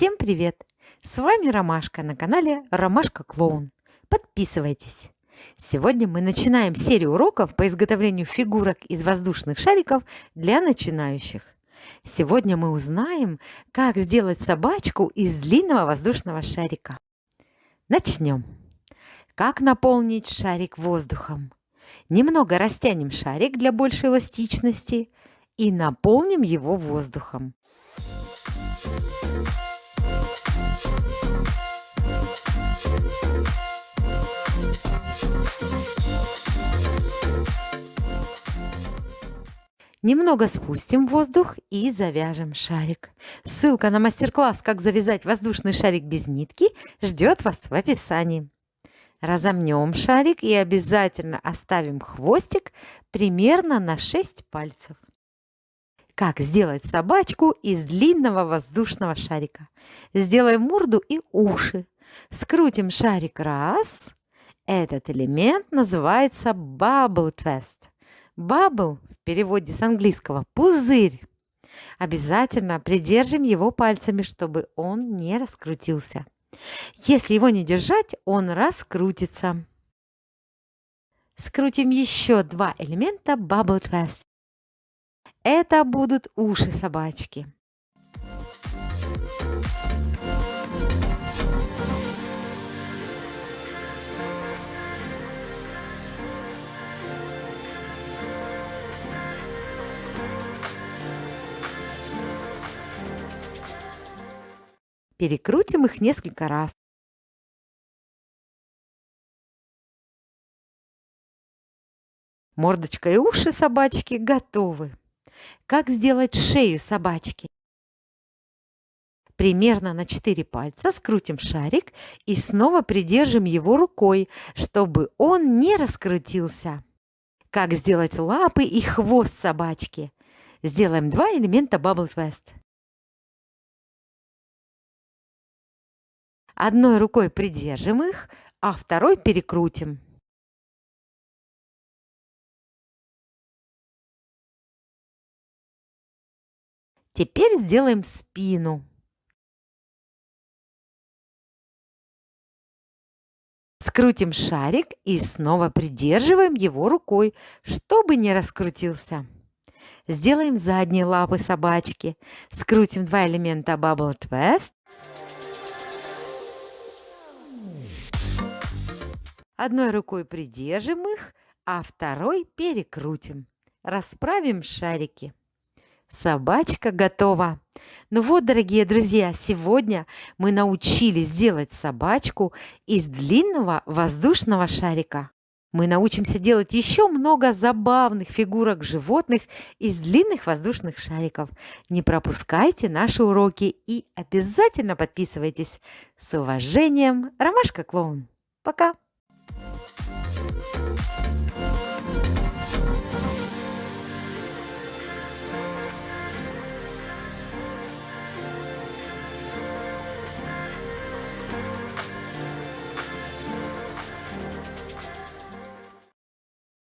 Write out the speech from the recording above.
Всем привет! С вами Ромашка на канале Ромашка Клоун. Подписывайтесь! Сегодня мы начинаем серию уроков по изготовлению фигурок из воздушных шариков для начинающих. Сегодня мы узнаем, как сделать собачку из длинного воздушного шарика. Начнем. Как наполнить шарик воздухом? Немного растянем шарик для большей эластичности и наполним его воздухом. Немного спустим воздух и завяжем шарик. Ссылка на мастер-класс «Как завязать воздушный шарик без нитки» ждет вас в описании. Разомнем шарик и обязательно оставим хвостик примерно на 6 пальцев. Как сделать собачку из длинного воздушного шарика? Сделаем морду и уши. Скрутим шарик раз. Этот элемент называется Bubble Twist. Bubble в переводе с английского пузырь. Обязательно придержим его пальцами, чтобы он не раскрутился. Если его не держать, он раскрутится. Скрутим еще два элемента Bubble Twist. Это будут уши собачки. Перекрутим их несколько раз. Мордочка и уши собачки готовы. Как сделать шею собачки? Примерно на 4 пальца скрутим шарик и снова придержим его рукой, чтобы он не раскрутился. Как сделать лапы и хвост собачки? Сделаем два элемента Bubble Twist. Одной рукой придержим их, а второй перекрутим. Теперь сделаем спину. Скрутим шарик и снова придерживаем его рукой, чтобы не раскрутился. Сделаем задние лапы собачки. Скрутим два элемента Bubble Twist. Одной рукой придержим их, а второй перекрутим. Расправим шарики. Собачка готова. Ну вот, дорогие друзья, сегодня мы научились делать собачку из длинного воздушного шарика. Мы научимся делать еще много забавных фигурок животных из длинных воздушных шариков. Не пропускайте наши уроки и обязательно подписывайтесь. С уважением, Ромашка Клоун. Пока!